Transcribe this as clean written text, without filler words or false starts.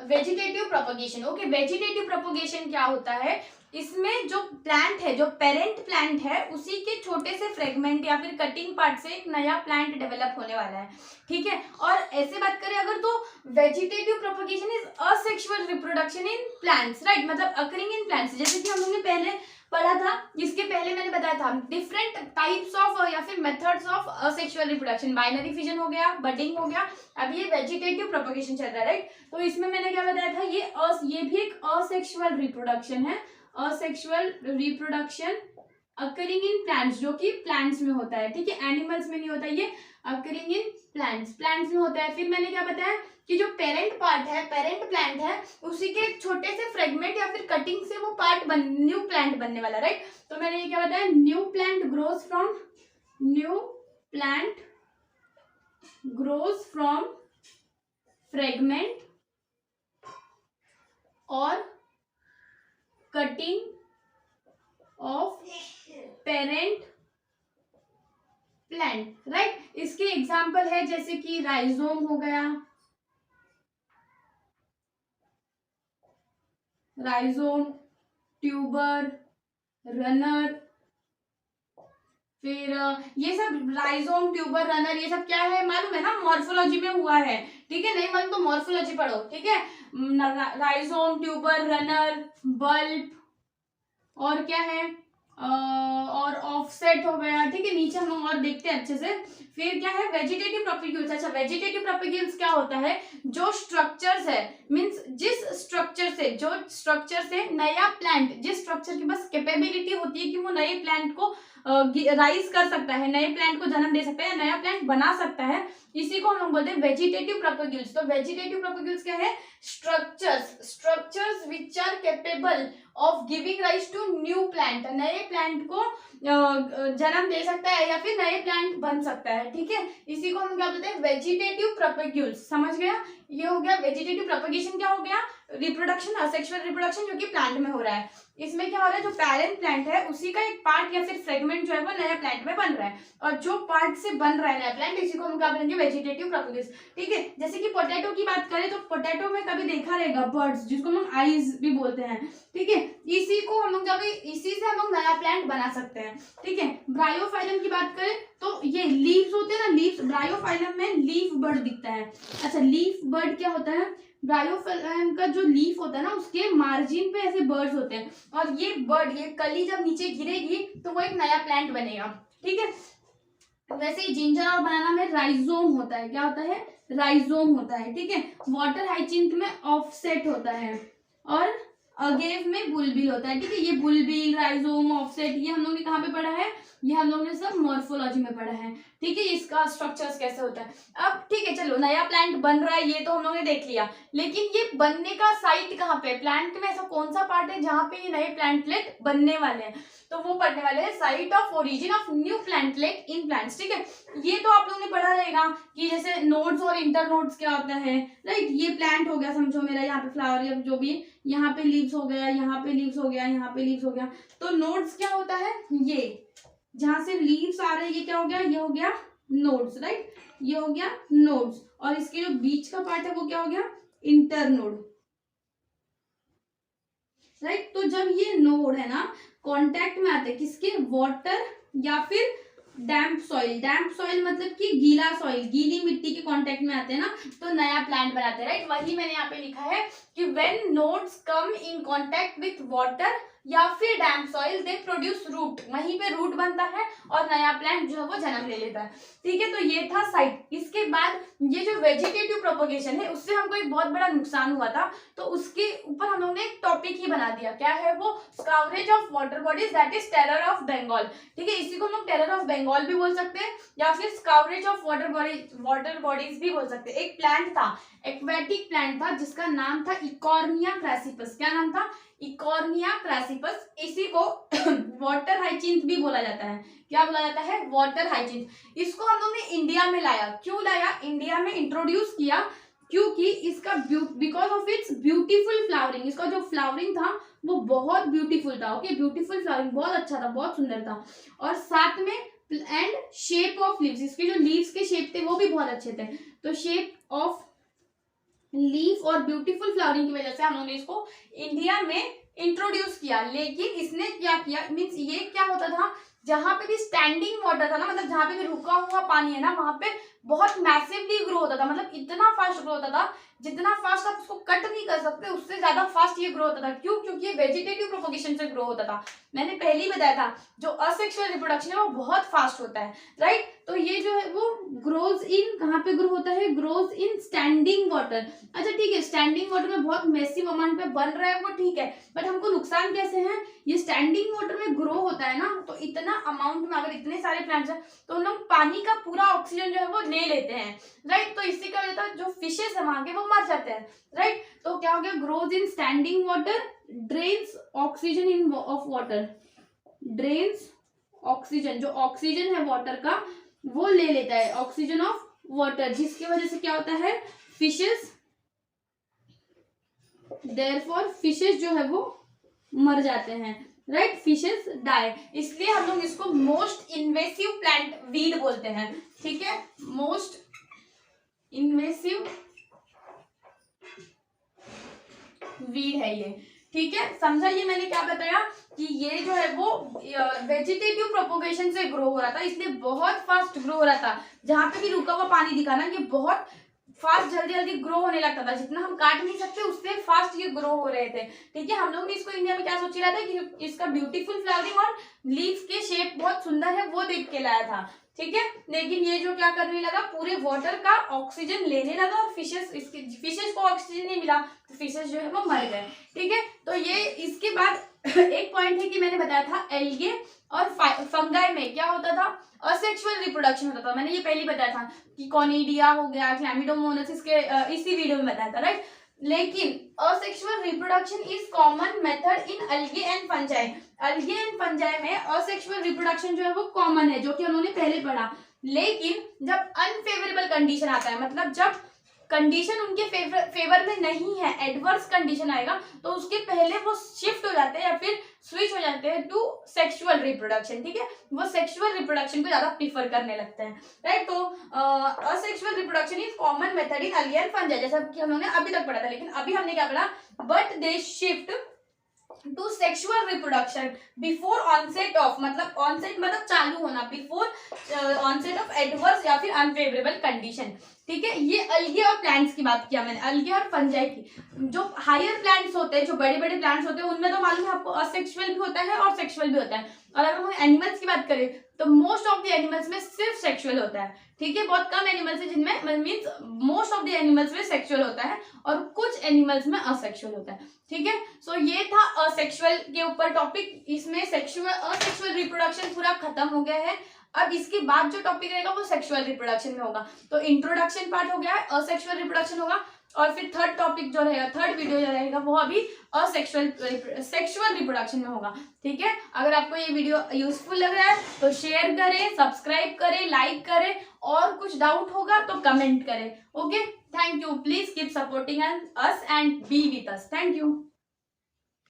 Vegetative propagation. Okay, vegetative propagation क्या होता है, इसमें जो प्लांट है, जो पेरेंट प्लांट है, उसी के छोटे से फ्रेगमेंट या फिर कटिंग पार्ट से एक नया प्लांट डेवलप होने वाला है, ठीक है। और ऐसे बात करें अगर तो vegetative propagation is asexual reproduction in plants, right, मतलब अकरिंग इन प्लांट्स, जैसे कि हम लोगों ने पहले पढ़ा था, इसके पहले मैंने बताया था डिफरेंट टाइप्स ऑफ या फिर methods of asexual reproduction, binary fission हो गया, बडिंग हो गया, अब ये वेजिटेटिव प्रोपगेशन चल रहा है, राइट। तो इसमें मैंने क्या बताया था, ये भी एक असेक्सुअल रिप्रोडक्शन है, asexual reproduction occurring in plants, जो कि प्लांट्स में होता है, ठीक है, एनिमल्स में नहीं होता, ये अकरिंग इन प्लांट्स में होता है। फिर मैंने क्या बताया कि जो पेरेंट पार्ट है, पेरेंट प्लांट है, उसी के छोटे से फ्रेगमेंट या फिर कटिंग से वो पार्ट न्यू प्लांट बनने वाला, राइट। तो मैंने ये क्या बताया, new plant grows from fragment और cutting of parent plant, right. इसके एग्जाम्पल है जैसे कि राइजोम हो गया, राइजोम, ट्यूबर, रनर, फिर ये सब राइजोम, ट्यूबर, रनर, ये सब क्या है मालूम है ना, मॉर्फोलॉजी में हुआ है, ठीक है, नहीं मालूम तो मॉर्फोलॉजी पढ़ो, ठीक है। राइजोम, ट्यूबर, रनर, बल्ब, और क्या है और ऑफसेट हो गया, ठीक है, नीचे हम और देखते हैं अच्छे से। फिर क्या है वेजिटेटिव प्रोपगेल्स। अच्छा, वेजिटेटिव प्रोपगेल्स क्या होता है, जो स्ट्रक्चर्स है, मींस जिस स्ट्रक्चर से नया प्लांट, जिस स्ट्रक्चर की बस कैपेबिलिटी होती है कि वो नए प्लांट को राइज कर सकता है, नए प्लांट को जन्म दे सकता है, नया प्लांट बना सकता है, इसी को हम लोग बोलते हैं वेजिटेटिव प्रोपगेल्स। तो वेजिटेटिव प्रोपगेल्स क्या है, structures which are capable of giving rise to new plant, नए प्लांट को जन्म दे सकता है या फिर नए प्लांट बन सकता है, ठीक है, इसी को हम क्या बोलते हैं वेजिटेटिव प्रोपगेल्स। समझ गया, ये हो गया वेजिटेटिव प्रोपगेशन, क्या हो गया, रिप्रोडक्शन, असेक्सुअल रिप्रोडक्शन जो कि प्लांट में हो रहा है। इसमें क्या हो रहा है, जो पेरेंट प्लांट है उसी का एक पार्ट या फिर फ्रेगमेंट जो है वो नया प्लांट में बन रहा है, और जो पार्ट से बन रहा है नया प्लांट, इसी को हम क्या बोलेंगे वेजिटेटिव प्रोपगेल्स, ठीक है। जैसे कि पोटैटो की बात करें तो पोटैटो में कभी देखा रहेगा बर्ड्स, जिसको हम लोग आईज भी बोलते हैं, ठीक है, इसी को हम लोग जब इसी से हम लोग नया प्लांट बना सकते हैं, ठीक है। ब्रायोफाइलम की बात करें तो ये लीव्स होते हैं ना, लीव्स, ब्रायोफाइलम में लीफ बर्ड दिखता है। अच्छा, लीफ बर्ड क्या होता है, ब्रायोफाइलम का जो लीफ होता है ना, उसके मार्जिन पे ऐसे बर्ड्स होते हैं, और ये बर्ड, ये कली जब नीचे गिरेगी तो वो एक नया प्लांट बनेगा, ठीक है। वैसे ही जिंजर और बनाना में राइजोम होता है, क्या होता है, राइजोम होता है, ठीक है। वाटर हाइचिंथ में ऑफसेट होता है, और अगेव में बुलबिल होता है, ठीक है। ये बुलबिल, राइजोम, ऑफसेट, ये हम लोग ने कहाँ पे पढ़ा है, ये हम लोग ने सब मॉर्फोलॉजी में पढ़ा है, ठीक है, इसका स्ट्रक्चर्स कैसे होता है। अब ठीक है, चलो नया प्लांट बन रहा है ये तो हम लोग ने देख लिया, लेकिन ये बनने का साइट कहाँ पे, प्लांट में ऐसा कौन सा पार्ट है जहाँ पे ये नए प्लांटलेट बनने वाले हैं, तो वो पढ़ने वाले हैं site of origin of new plantlet in plants, ठीक है। ये तो आप लोगों ने पढ़ा रहेगा कि जैसे नोड्स और इंटर नोड्स क्या होता है, राइट। ये प्लांट हो गया समझो मेरा, यहाँ पे फ्लावर या जो भी, यहाँ पे लीव्स हो गया, यहाँ पे लीव्स हो गया, यहाँ पे लीव्स हो गया, तो नोड्स क्या होता है, ये जहां से लीव्स आ रहे हैं ये क्या हो गया, ये हो गया नोड्स, राइट, ये हो गया नोड्स, और इसके जो बीच का पार्ट है वो क्या हो गया, इंटरनोड, राइट। तो जब ये नोड है ना कांटेक्ट में आते हैं किसके, वाटर या फिर डैम्प सॉइल मतलब कि गीला सॉइल, गीली मिट्टी के कांटेक्ट में आते हैं ना, तो नया प्लांट बनाते हैं, राइट। वही मैंने यहाँ पे लिखा है कि when nodes come in contact with water या फिर डैम्प सॉइल दे प्रोड्यूस रूट, वहीं पे रूट बनता है और नया प्लांट जो है वो जन्म ले लेता है, ठीक है। तो ये था साइट। इसके बाद ये जो वेजिटेटिव प्रोपगेशन है उससे हमको एक बहुत बड़ा नुकसान हुआ था, तो उसके ऊपर हम लोग ने एक टॉपिक ही बना दिया, क्या है वो, scourge of water bodies, that is terror of Bengal, ठीक है। इसी को हम लोग टेरर ऑफ बंगाल भी बोल सकते हैं या फिर स्कावरेज ऑफ वाटर बॉडीज भी बोल सकते हैं। एक प्लांट था, एक्वेटिक प्लांट था, जिसका नाम था इकॉर्निया क्रासिपस। क्या नाम था, इकॉर्निया क्रासिपस। इसी को वाटर हाइचिंथ भी बोला जाता है। क्या बोला जाता है, वाटर हाइचिंथ। इसको हम लोग ने इंडिया में लाया, क्यों लाया, इंडिया में इंट्रोड्यूस किया क्योंकि इसका because of its beautiful flowering, इसका जो फ्लावरिंग था वो बहुत ब्यूटीफुल था। ओके, ब्यूटीफुल फ्लावरिंग, बहुत अच्छा था, बहुत सुंदर था। और साथ में एंड शेप ऑफ लीव्स, इसके जो लीव्स के शेप थे वो भी बहुत अच्छे थे। तो शेप ऑफ लीफ और ब्यूटीफुल फ्लावरिंग की वजह से हम लोगों ने इसको इंडिया में इंट्रोड्यूस किया। लेकिन इसने क्या किया, मीन्स ये क्या होता था, जहां पे भी स्टैंडिंग वाटर था ना, मतलब जहां पे भी रुका हुआ पानी है ना, वहां पे बहुत मैसिवली ग्रो होता था, मतलब इतना फास्ट ग्रो होता था, जितना फास्ट आप उसको कट नहीं कर सकते उससे ज्यादा फास्ट ये ग्रो होता था। क्यों? क्योंकि ये वेजिटेटिव प्रोपोगेशन से ग्रो होता था। मैंने पहले ही बताया था जो असेक्सुअल रिप्रोडक्शन है वो बहुत फास्ट होता है, राइट। तो ये जो है वो ग्रोज इन, कहाँ पे ग्रो होता है, ग्रोज इन स्टैंडिंग वाटर। अच्छा ठीक है, स्टैंडिंग वाटर में बहुत मैसिव अमाउंट में बन रहा है वो ठीक है, बट हमको नुकसान कैसे है, ये स्टैंडिंग वाटर में ग्रो होता है ना, तो इतना अमाउंट में अगर इतने सारे प्लांट्स हैं तो उन लोग पानी का पूरा ऑक्सीजन जो है वो ले लेते हैं, राइट। तो इससे क्या होता है, जो फिशेस है वहां के वो मर जाते हैं, राइट। तो क्या हो गया, grows in standing water, drains oxygen in of water, drains oxygen, जो ऑक्सीजन है वाटर का वो ले लेता है, ऑक्सीजन ऑफ वाटर, जिसकी वजह से क्या होता है, फिशेस, देयरफॉर फिशेस जो है वो मर जाते हैं, राइट, फिशेस डाई। इसलिए हम लोग इसको मोस्ट इन्वेसिव प्लांट वीड बोलते हैं, ठीक है, मोस्ट इन्वेसिव वीड है ये, ठीक है, समझा। ये मैंने क्या बताया कि ये जो है वो वेजिटेटिव प्रोपोगेशन से ग्रो हो रहा था, इसलिए बहुत फास्ट ग्रो हो रहा था। जहां पे भी रुका हुआ पानी दिखा ना, ये बहुत फास्ट जल्दी जल्दी ग्रो होने लगता था, जितना हम काट नहीं सकते उससे फास्ट ये ग्रो हो रहे थे, ठीक है। हम लोग ने इसको इंडिया में क्या सोच रहा था कि इसका ब्यूटीफुल फ्लावरिंग और लीफ के शेप बहुत सुंदर है वो देख के लाया था, ठीक है। लेकिन ये जो क्या करने लगा, पूरे वाटर का ऑक्सीजन लेने लगा और फिशेस को ऑक्सीजन नहीं मिला तो फिशेस जो है वो मर गए, ठीक है। तो ये इसके बाद एक पॉइंट है कि मैंने बताया था एल्गे और फंगाई में क्या होता था, असेक्सुअल रिप्रोडक्शन होता था। मैंने ये पहले बताया था कि कॉनिडिया हो गया, क्लैमिडोमोनास, इसके इसी वीडियो में बताया था, राइट। लेकिन asexual reproduction is common method in algae and fungi. Algae and fungi में असेक्सुअल रिप्रोडक्शन जो है वो कॉमन है, जो कि उन्होंने पहले पढ़ा। लेकिन जब अनफेवरेबल कंडीशन आता है, मतलब जब कंडीशन उनके फेवर में नहीं है, एडवर्स कंडीशन आएगा, तो उसके पहले वो शिफ्ट हो जाते हैं या फिर स्विच हो जाते हैं टू सेक्सुअल रिप्रोडक्शन, ठीक है। वो सेक्सुअल रिप्रोडक्शन को ज्यादा प्रीफर करने लगते हैं, राइट। तो asexual reproduction is common method in algae and fungi, जैसा कि हम लोगों ने अभी तक पढ़ा था। लेकिन अभी हमने क्या पढ़ा, but they shift to sexual reproduction before onset of, मतलब ऑनसेट मतलब चालू होना, बिफोर ऑनसेट ऑफ एडवर्स या फिर अनफेवरेबल कंडीशन, ठीक है। ये अलगे और प्लांट्स की बात किया मैंने, अलगे और फंजाई की। जो हायर प्लांट्स होते हैं, जो बड़े बड़े प्लांट्स होते हैं, उनमें तो मालूम है आपको असेक्सुअल भी होता है और सेक्सुअल भी होता है। और अगर हम एनिमल्स की बात करें तो मोस्ट ऑफ द एनिमल्स में सिर्फ सेक्सुअल होता है, ठीक है। बहुत कम एनिमल्स है जिनमें, means most of the animals में सेक्सुअल होता है और कुछ एनिमल्स में असेक्सुअल होता है, ठीक है। सो ये था असेक्सुअल के ऊपर टॉपिक। इसमें असेक्सुअल रिप्रोडक्शन पूरा खत्म हो गया है। अब इसके बाद जो टॉपिक रहेगा वो सेक्सुअल रिप्रोडक्शन में होगा। तो इंट्रोडक्शन पार्ट हो गया है, असेक्सुअल रिप्रोडक्शन होगा, और फिर थर्ड टॉपिक जो रहेगा, थर्ड वीडियो जो रहेगा वो अभी सेक्सुअल रिप्रोडक्शन में होगा, ठीक है। अगर आपको ये वीडियो यूजफुल लग रहा है तो शेयर करें, सब्सक्राइब करें, लाइक करें, और कुछ डाउट होगा तो कमेंट करें, okay. Thank you, please keep supporting us and B with us, thank you.